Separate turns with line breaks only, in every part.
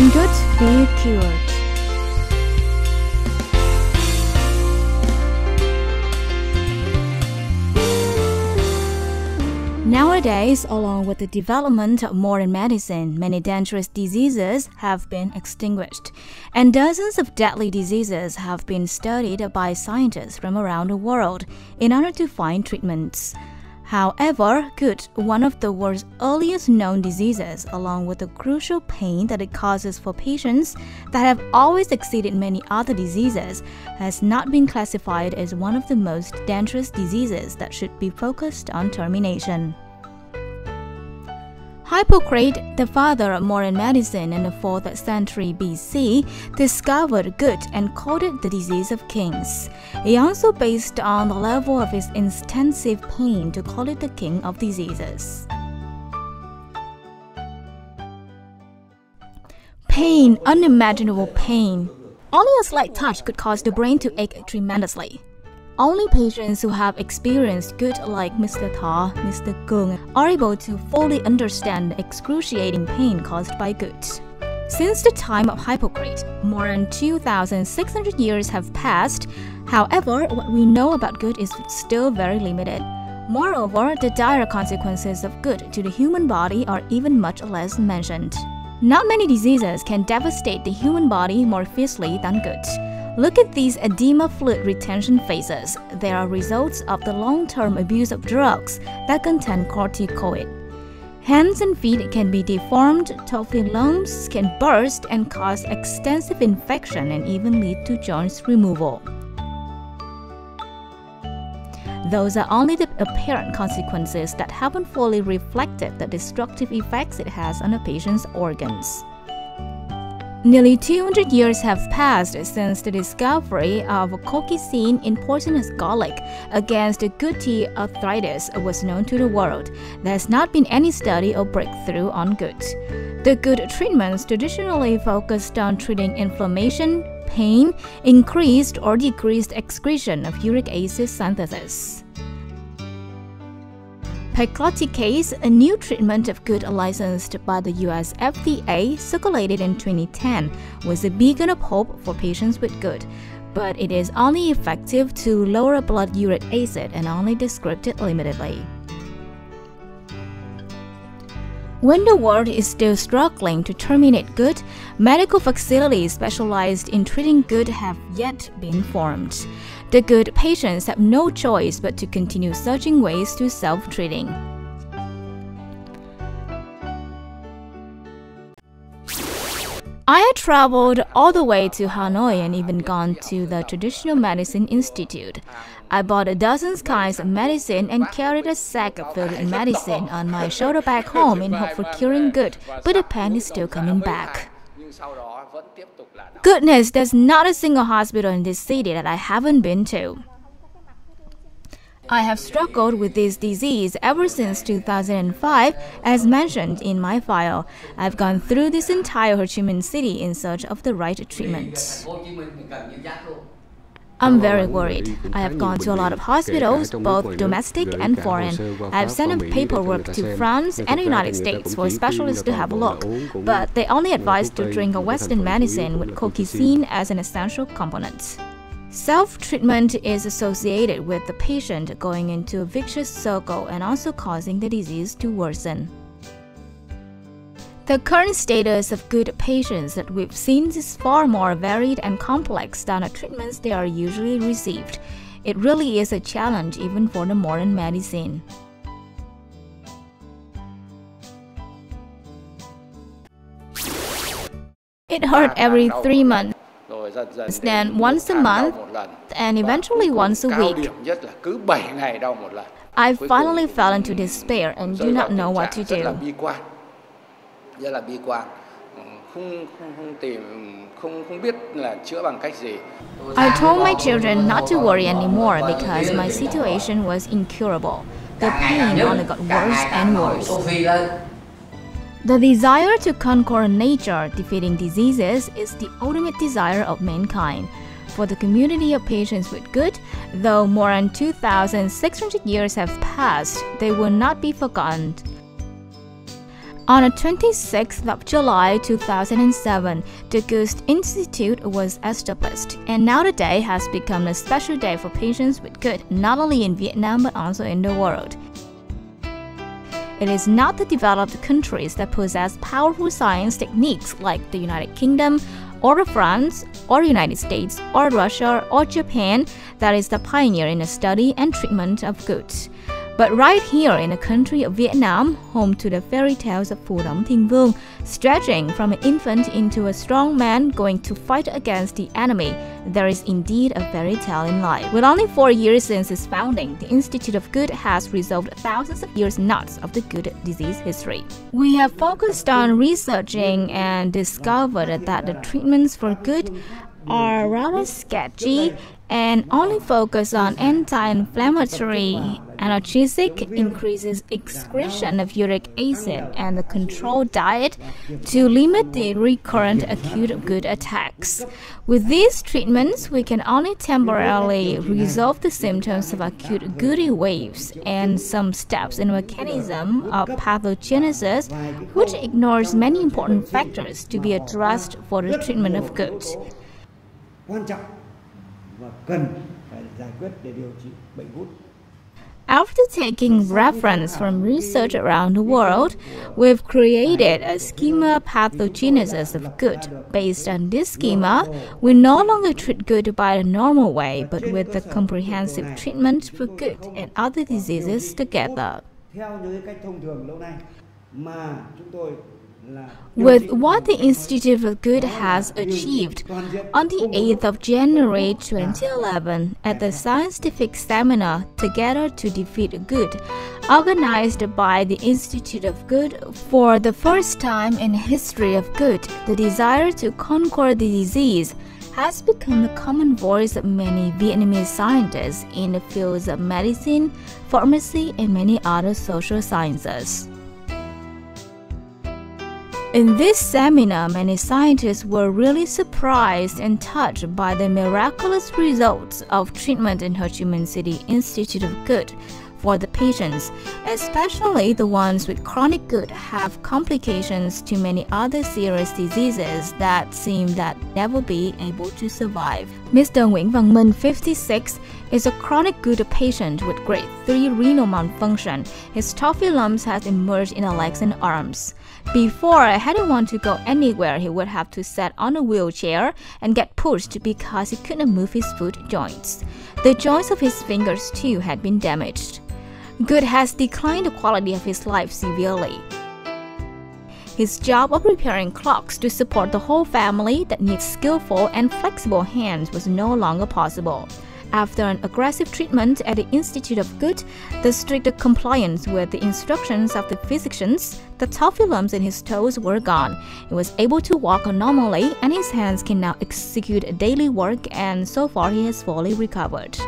Can good be cured? Nowadays, along with the development of modern medicine, many dangerous diseases have been extinguished, and dozens of deadly diseases have been studied by scientists from around the world in order to find treatments. However, gout, one of the world's earliest known diseases, along with the crucial pain that it causes for patients that have always exceeded many other diseases, has not been classified as one of the most dangerous diseases that should be focused on termination. Hippocrates, the father of modern medicine in the 4th century BC, discovered gout and called it the disease of kings. He also based on the level of his intensive pain to call it the king of diseases. Pain, unimaginable pain. Only a slight touch could cause the brain to ache tremendously. Only patients who have experienced gout like Mr. Tha, Mr. Kung, are able to fully understand the excruciating pain caused by gout. Since the time of Hippocrates, more than 2,600 years have passed. However, what we know about gout is still very limited. Moreover, the dire consequences of gout to the human body are even much less mentioned. Not many diseases can devastate the human body more fiercely than gout. Look at these edema fluid retention phases. They are results of the long-term abuse of drugs that contain corticoid. Hands and feet can be deformed, toothy lumps can burst and cause extensive infection and even lead to joint removal. Those are only the apparent consequences that haven't fully reflected the destructive effects it has on a patient's organs. Nearly 200 years have passed since the discovery of colchicine in poisonous garlic against gouty arthritis was known to the world. There has not been any study or breakthrough on gout. The gout treatments traditionally focused on treating inflammation, pain, increased or decreased excretion of uric acid synthesis. Pegloticase, a new treatment of gout licensed by the US FDA, circulated in 2010, was a beacon of hope for patients with gout, but it is only effective to lower blood uric acid and only described limitedly. When the world is still struggling to terminate gout, medical facilities specialized in treating gout have yet been formed. The gout patients have no choice but to continue searching ways to self-treating. I had traveled all the way to Hanoi and even gone to the Traditional Medicine Institute. I bought a dozen kinds of medicine and carried a sack filled with medicine on my shoulder back home in hope for curing gout, but the pain is still coming back. Goodness, there's not a single hospital in this city that I haven't been to. I have struggled with this disease ever since 2005, as mentioned in my file. I've gone through this entire Ho Chi Minh City in search of the right treatment. I'm very worried. I have gone to a lot of hospitals, both domestic and foreign. I have sent paperwork to France and the United States for specialists to have a look, but they only advise to drink a Western medicine with colchicine as an essential component. Self-treatment is associated with the patient going into a vicious circle and also causing the disease to worsen. The current status of gout patients that we've seen is far more varied and complex than the treatments they are usually received. It really is a challenge even for the modern medicine. It hurt every 3 months, then once a month, and eventually once a week. I finally fell into despair and do not know what to do. I told my children not to worry anymore because my situation was incurable. The pain only got worse and worse. The desire to conquer nature, defeating diseases, is the ultimate desire of mankind. For the community of patients with gout, though more than 2,600 years have passed, they will not be forgotten. On the 26th of July 2007, the Good Institute was established, and now the day has become a special day for patients with good not only in Vietnam but also in the world. It is not the developed countries that possess powerful science techniques like the United Kingdom, or France, or United States, or Russia, or Japan that is the pioneer in the study and treatment of good. But right here in the country of Vietnam, home to the fairy tales of Phu Dong Thiên Vương, stretching from an infant into a strong man going to fight against the enemy, there is indeed a fairy tale in life. With only 4 years since its founding, the Institute of Good has resolved thousands of years' knots of the good disease history. We have focused on researching and discovered that the treatments for good are rather sketchy and only focus on anti-inflammatory, analgesic, increases excretion of uric acid, and the controlled diet to limit the recurrent acute good attacks. With these treatments, we can only temporarily resolve the symptoms of acute goody waves and some steps in the mechanism of pathogenesis, which ignores many important factors to be addressed for the treatment of good. After taking reference from research around the world, we've created a schema pathogenesis of good. Based on this schema, we no longer treat good by the normal way, but with the comprehensive treatment for good and other diseases together. With what the Institute of Good has achieved, on the 8th of January 2011, at the scientific seminar Together to Defeat Good, organized by the Institute of Good, for the first time in the history of good, the desire to conquer the disease has become the common voice of many Vietnamese scientists in the fields of medicine, pharmacy, and many other social sciences. In this seminar, many scientists were really surprised and touched by the miraculous results of treatment in Ho Chi Minh City Institute of Good for the patients, especially the ones with chronic good have complications to many other serious diseases that seem that never be able to survive. Mr. Nguyễn Văn Minh, 56, is a chronic good patient with grade 3 renal malfunction. His toffee lumps has emerged in the legs and arms. Before, had he want to go anywhere, he would have to sit on a wheelchair and get pushed because he couldn't move his foot joints. The joints of his fingers too had been damaged. Good has declined the quality of his life severely. His job of repairing clocks to support the whole family that needs skillful and flexible hands was no longer possible. After an aggressive treatment at the Institute of Good, the strict compliance with the instructions of the physicians, the toffee lumps in his toes were gone. He was able to walk normally, and his hands can now execute daily work, and so far he has fully recovered.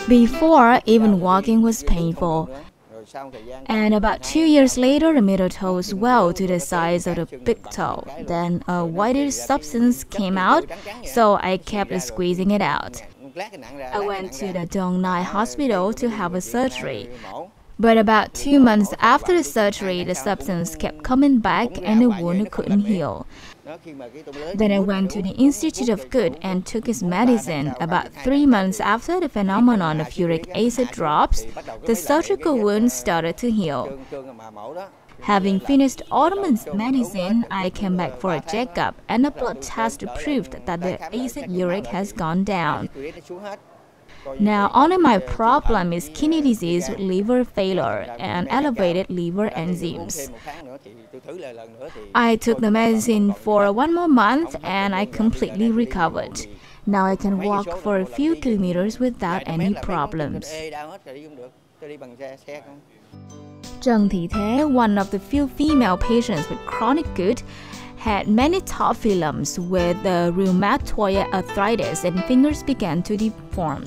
Before, even walking was painful. And about 2 years later, the middle toe swelled to the size of the big toe. Then a whitish substance came out, so I kept squeezing it out. I went to the Dong Nai hospital to have a surgery. But about 2 months after the surgery, the substance kept coming back and the wound couldn't heal. Then I went to the Institute of Good and took his medicine. About 3 months after the phenomenon of uric acid drops, the surgical wound started to heal. Having finished all the medicine, I came back for a checkup, and a blood test proved that the acid uric has gone down. Now, only my problem is kidney disease with liver failure and elevated liver enzymes. I took the medicine for 1 more month and I completely recovered. Now I can walk for a few kilometers without any problems. Trần Thị Thế, one of the few female patients with chronic good, had many toffee lumps with rheumatoid arthritis and fingers began to deform.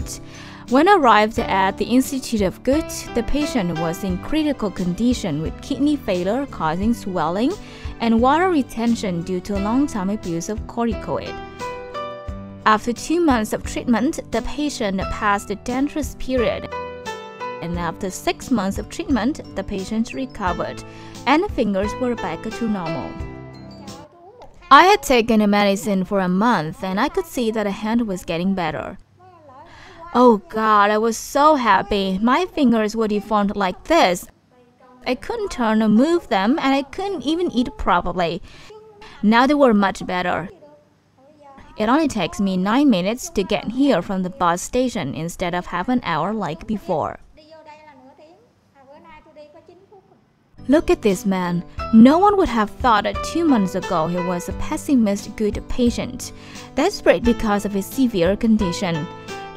When arrived at the Institute of Good, the patient was in critical condition with kidney failure causing swelling and water retention due to long-time abuse of corticoid. After 2 months of treatment, the patient passed the dangerous period and after 6 months of treatment, the patient recovered, and the fingers were back to normal. I had taken the medicine for a month, and I could see that the hand was getting better. Oh God, I was so happy. My fingers were deformed like this. I couldn't turn or move them, and I couldn't even eat properly. Now they were much better. It only takes me 9 minutes to get here from the bus station instead of half an hour like before. Look at this man. No one would have thought that 2 months ago he was a pessimist good patient, desperate because of his severe condition.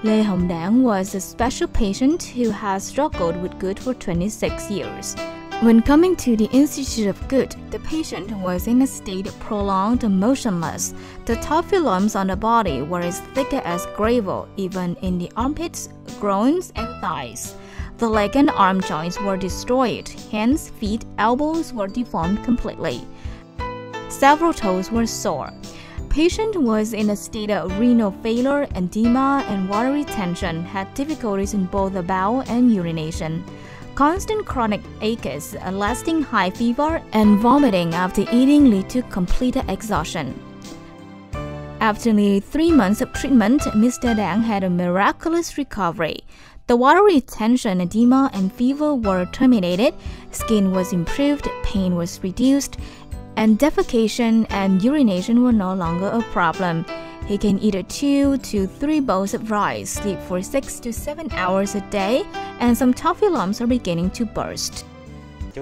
Lê Hồng Đảng was a special patient who has struggled with GUT for 26 years. When coming to the Institute of GUT, the patient was in a state of prolonged motionless. The toffee lumps on the body were as thick as gravel, even in the armpits, groins, and thighs. The leg and arm joints were destroyed. Hands, feet, elbows were deformed completely. Several toes were sore. Patient was in a state of renal failure, edema, and water retention, had difficulties in both the bowel and urination. Constant chronic aches, a lasting high fever, and vomiting after eating lead to complete exhaustion. After nearly 3 months of treatment, Mr. Đảng had a miraculous recovery. The water retention, edema, and fever were terminated, skin was improved, pain was reduced, and defecation and urination were no longer a problem. He can eat 2 to 3 bowls of rice, sleep for 6 to 7 hours a day, and some toffee lumps are beginning to burst.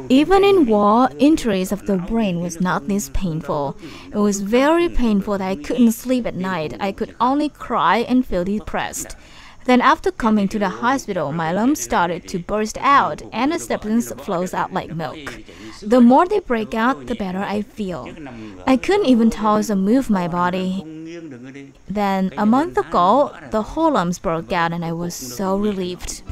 Even in war, injuries of the brain was not this painful. It was very painful that I couldn't sleep at night. I could only cry and feel depressed. Then after coming to the hospital, my lumps started to burst out and the substance flows out like milk. The more they break out, the better I feel. I couldn't even toss or move my body. Then, a month ago, the whole lumps broke out and I was so relieved.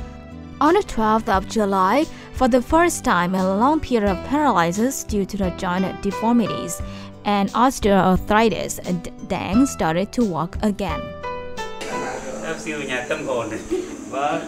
On the 12th of July, for the first time in a long period of paralysis due to the joint deformities and osteoarthritis, Đảng started to walk again.
Siêu nhà tâm hồn này. Vâng.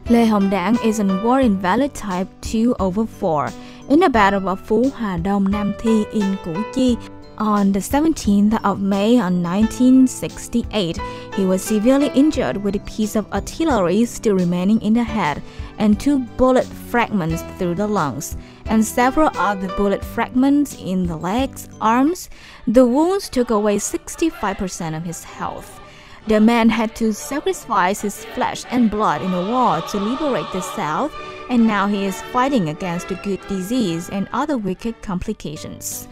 Lê Hồng Đảng is a war invalid type 2/4 in the Battle of Phú Hà Đông Nam Thi in Củ Chi. On the 17th of May on 1968, he was severely injured with a piece of artillery still remaining in the head and 2 bullet fragments through the lungs, and several other bullet fragments in the legs, arms. The wounds took away 65% of his health. The man had to sacrifice his flesh and blood in a war to liberate the South, and now he is fighting against the GUT disease and other wicked complications.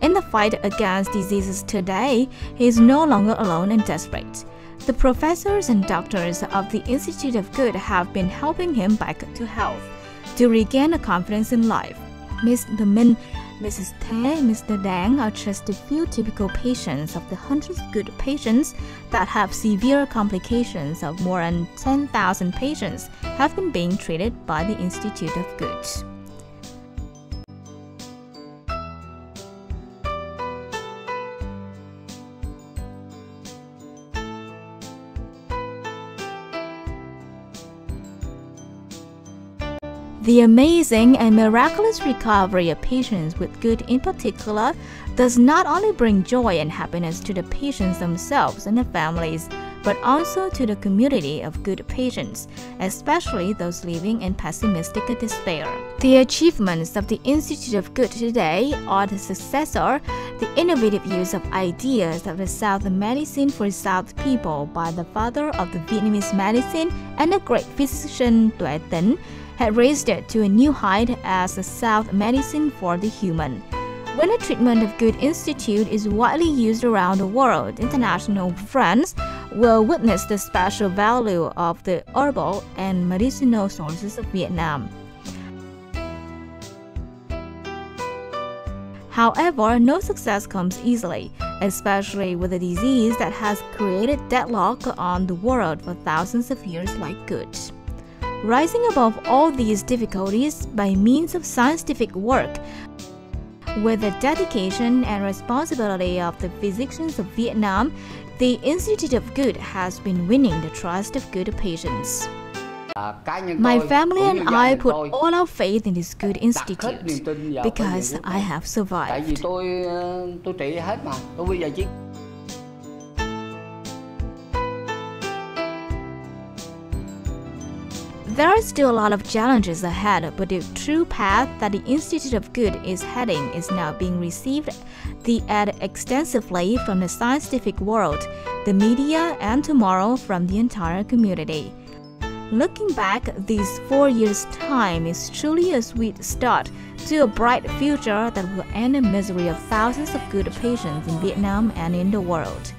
In the fight against diseases today, he is no longer alone and desperate. The professors and doctors of the Institute of GUT have been helping him back to health, to regain a confidence in life. Mr. Benh, Mrs. Thêm, Mr. Đảng are just a few typical patients of the hundreds of GUT patients that have severe complications of more than 10,000 patients have been being treated by the Institute of GUT. The amazing and miraculous recovery of patients with GUT in particular does not only bring joy and happiness to the patients themselves and their families, but also to the community of GUT patients, especially those living in pessimistic despair. The achievements of the Institute of GUT today are the successor, the innovative use of ideas of the South medicine for South people by the father of the Vietnamese medicine and the great physician Tuệ had raised it to a new height as a South medicine for the human. When the treatment of GUT Institute is widely used around the world, international friends will witness the special value of the herbal and medicinal sources of Vietnam. However, no success comes easily, especially with a disease that has created deadlock on the world for thousands of years like GUT. Rising above all these difficulties by means of scientific work, With the dedication and responsibility of the physicians of Vietnam, the Institute of Good has been winning the trust of good patients. My family and I put all our faith in this good institute because I have survived. There are still a lot of challenges ahead, but the true path that the Institute of Good is heading is now being received extensively from the scientific world, the media, and tomorrow from the entire community. Looking back, these 4 years' time is truly a sweet start to a bright future that will end the misery of thousands of good patients in Vietnam and in the world.